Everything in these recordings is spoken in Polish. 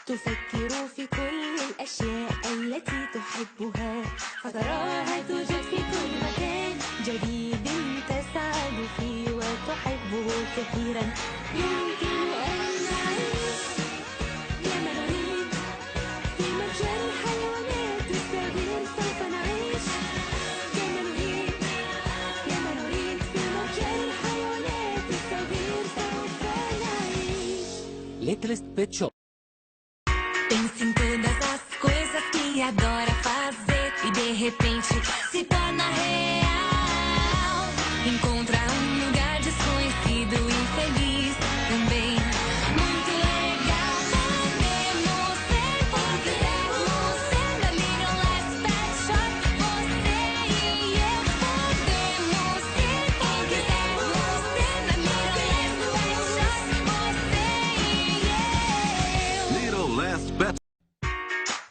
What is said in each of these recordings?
تفكر في كل الأشياء التي تحبها، فتراها توجد في كل مكان جديد تسعد فيه وتحبه كثيرا. يمكن أن نعيش كما نريد في متجر الحيوانات الصغير، سوف نعيش كما نريد في متجر الحيوانات الصغير، سوف نعيش. Littlest Pet Shop. Pensa em todas as coisas que adora fazer e de repente se torna real. Encontra lugar desconhecido e feliz também. Muito legal, podemos ser na Littlest Pet Shop. Você e eu podemos ser na Littlest Pet Shop. Você e eu. Littlest Pet.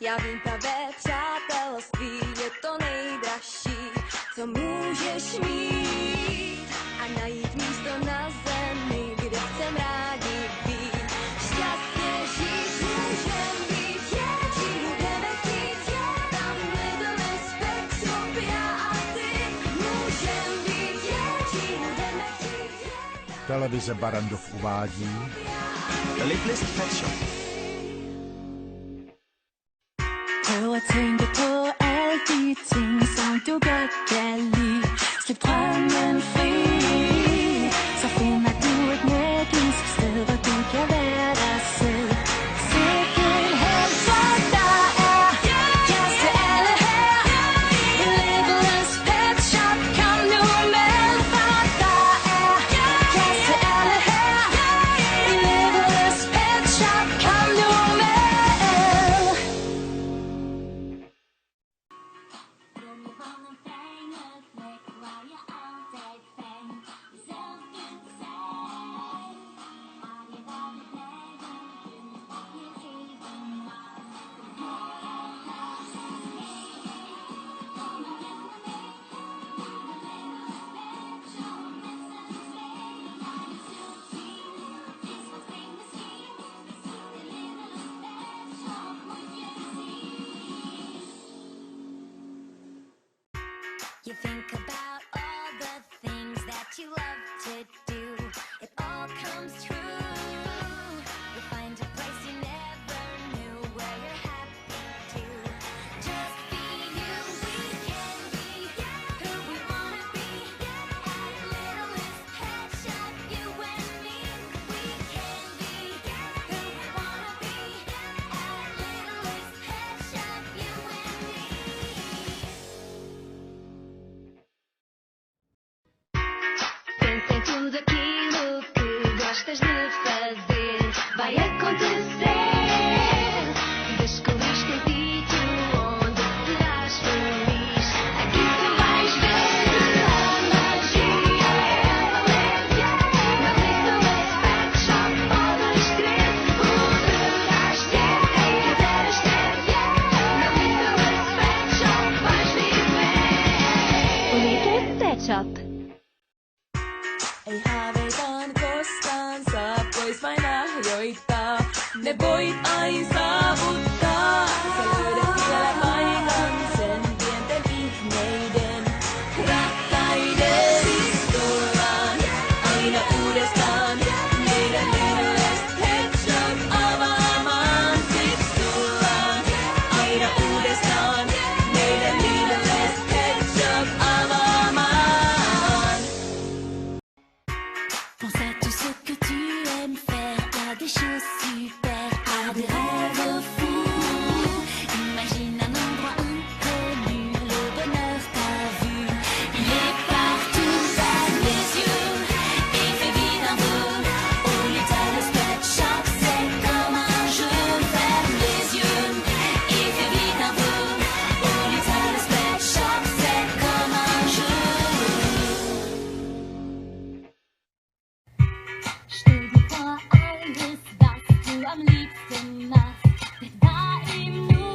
Ja vím ta přátelství, je to nejdražší, co můžeš mít, a najít místo na zemi, kde chcem rádi být. Šťastně žít můžem být, či budeme chtít, tam Littlest Pet Shop, já a ty. Můžem být, či budeme chtít, Televize Barrandov uvádí Littlest Pet Shop. Prøv at tænke på alle de ting, som du godt kan lide. Slip drømmen fri, så finder du et magisk sted, hvor du kan være dig selv. Simpelthen, for der er plads til alle her i Littlest Pet Shop. Kom nu med, for der er plads til alle her i Littlest Pet Shop. Kom nu med. You think about all the things that you love to do. It all comes true. You find a place you never knew where you're happy to. Just be you. We can be who we wanna be at Littlest Pet Shop. You and me. We can be who we wanna be at Littlest Pet Shop. You and me. Pensa em tudo aquilo que gostas de fazer. Vai acontecer. Descobriste um sítio onde serás feliz. Aqui tu vais ver a magia e a valência. Na Littlest Pet Shop podes crer. Poderás ter quem quiseres ter. Na Littlest Pet Shop vais viver. Littlest Pet Shop. Ei haaveiltaan koskaan saa pois vain lahjoittaa. Ne voit aina saavuttaa. Sä löydät siellä paikan sen pienten ihmeiden, rakkaiden. Siis tullaan aina uudestaan meidän Littlest Pet Shop avaamaan. Siis tullaan aina uudestaan meidän Littlest Pet Shop avaamaan. Pense à tout ce que tu aimes faire, à des choses super, à des rêves fous. Imagine un endroit inconnu, le bonheur t'a vu. Il est partout, ferme les yeux et fais vivre un peu. Au Littlest Pet Shop, c'est comme un jeu. Ferme les yeux et fais vivre un peu. Au Littlest Pet Shop, c'est comme un jeu. Stell dir vor, alles, was du am liebsten machst, wird wahr im Nu.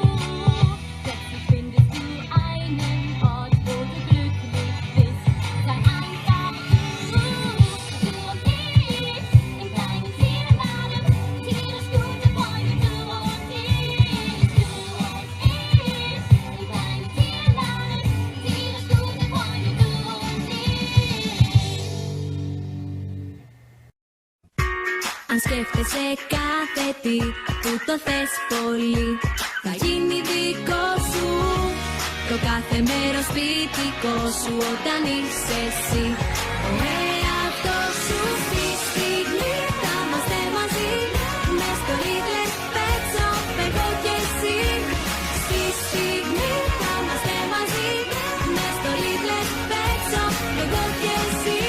Plötzlich findest du einen Ort, wo du glücklich bist. Sei einfach du. Du und ich, im kleinen Tierenladen, tierisch gute Freunde, du und ich. Σκέφτεσαι κάθε τι που το θες πολύ. Θα γίνει δικό σου το κάθε μέρος σπιτικό σου όταν είσαι εσύ. Ο εαυτός σου στη στιγμή θα είμαστε μαζί. Μες στο Littlest Pet Shop εγώ και εσύ. Στη στιγμή θα είμαστε μαζί. Μες στο Littlest Pet Shop εγώ και εσύ.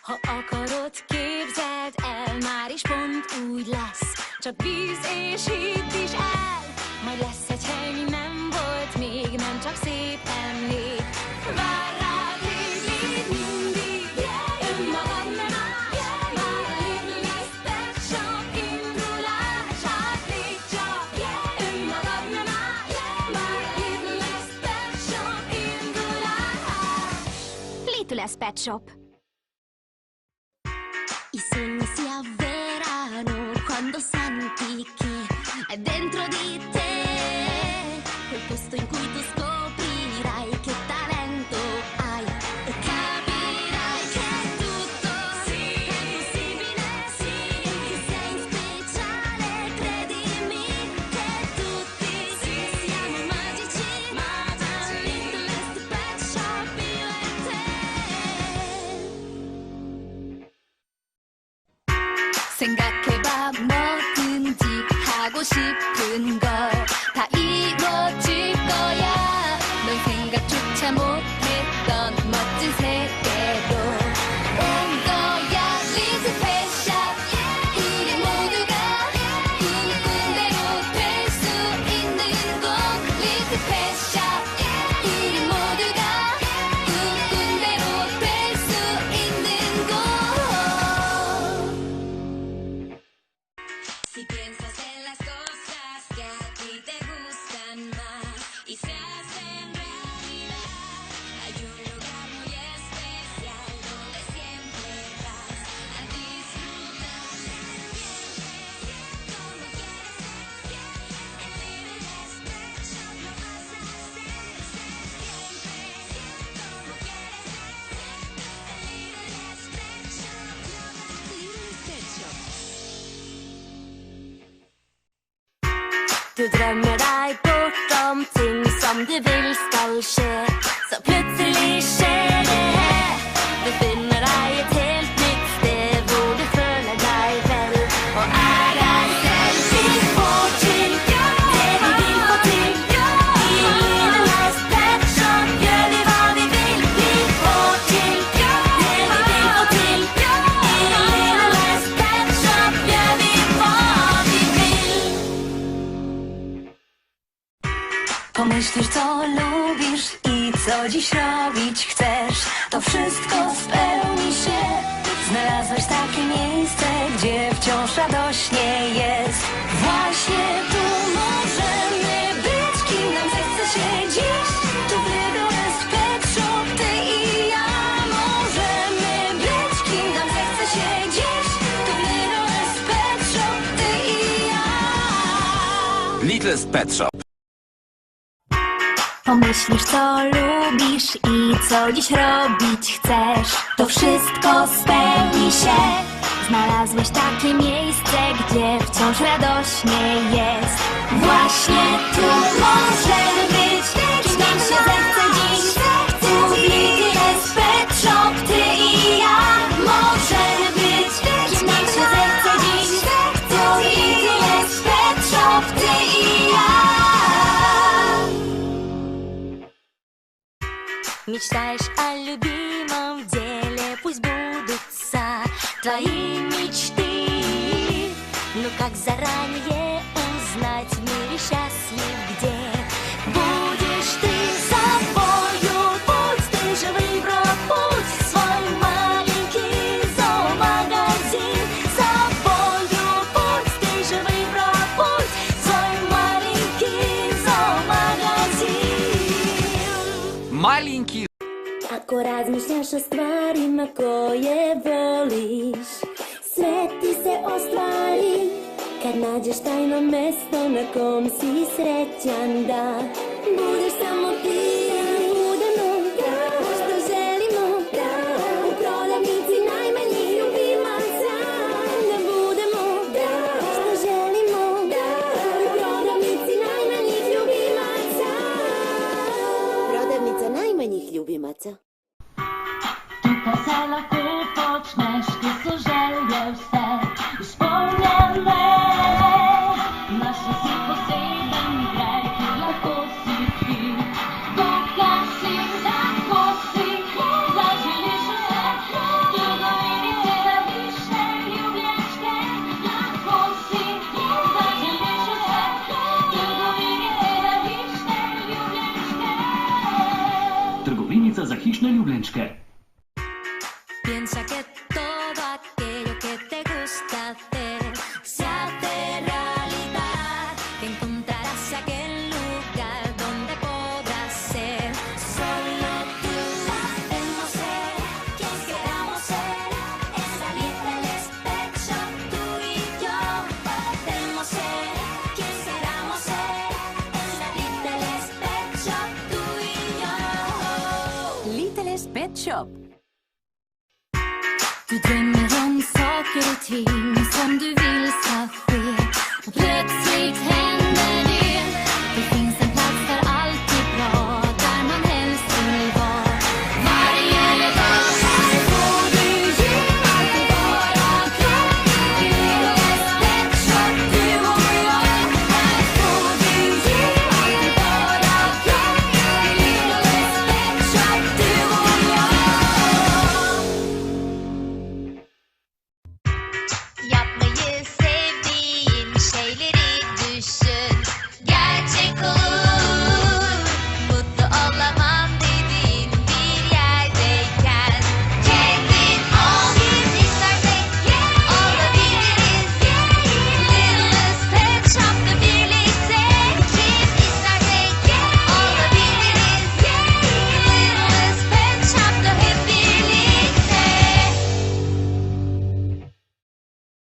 Ha akarod, képzeld el, már is pont úgy lesz. Csak bíz és hidd is el. Majd lesz egy hely, mi nem volt még, nem csak szép emlék. Vár rád, légy mindig, önmagad nem áll. Már a Littlest Pet Shop indulását légy csak, önmagad nem áll. Már a Littlest Pet Shop indulását. Littlest Pet Shop. I sogni si avverano quando senti che è dentro di te quel posto in cui tu scoprirai che talento hai e capirai che tutto è possibile, e che sei speciale, credimi che tutti siamo magici, Littlest Pet Shop io e te. 생각해봐 뭐든지 하고 싶은 걸 다 이뤄질 거야. 넌 생각조차 못했던 멋진 세계로 온 거야. Littlest Pet Shop 우리 모두가 꿈꾼 대로 될 수 있는 곳. Littlest Pet Shop 우리 모두가 꿈꾼 대로 될 수 있는 곳. Si piensas en las cosas que a ti te gustan más y se hacen realidad, hay un lugar muy especial donde siempre vas a disfrutar. Como quieres ser, en Littlest Pet Shop lo vas a hacer siempre. Como quieres ser, en Littlest Pet Shop lo vas a hacer. Littlest Pet Shop. Du drømmer deg bort om ting som du vil skal skje. Så plutselig skjer det. Du finner deg et helt nytt sted hvor du føler deg vel og er deg selv. Vi får til det vi vil få til. I Littlest Pet Shop gjør vi hva vi vil. Vi får til det vi vil få til. I Littlest Pet Shop gjør vi hva vi vil. Pomyślisz, co lubisz i co dziś robić chcesz, to wszystko spełni się. Znalazłeś takie miejsce, gdzie wciąż radośnie jest. Właśnie tu możemy być, kim nam zechce się dziś. Tu w Littlest Pet Shop ty i ja możemy być, kim nam zechce się dziś. Tu w Littlest Pet Shop ty i ja. Littlest Pet Shop. Pomyślisz, co lubisz i co dziś robić chcesz, to wszystko spełni się. Znalazłeś takie miejsce, gdzie wciąż radośnie jest. Właśnie tu możemy być, kim nam się zechce dziś. Tu w Littlest Pet Shop ty i ja możemy być, kim nam się zechce dziś. Tu w Littlest Pet Shop ty i ja. Мечтаешь о любимом деле, пусть сбудутся твои мечты. Ну как заранее узнать, в мире счастлив где будешь ты собою? Путь ты же выбрал путь, свой маленький зоомагазин. Собою путь ты же выбрал путь, свой маленький зоомагазин. Маленький. Ako razmišljaš o stvarima koje voliš, sve ti se ostvari kad nađeš tajno mesto na kom si srećan da budeš samo ti. Budemo što želimo u prodavnici. Du drömmer om saker och ting som du vill ska ske. Och plötsligt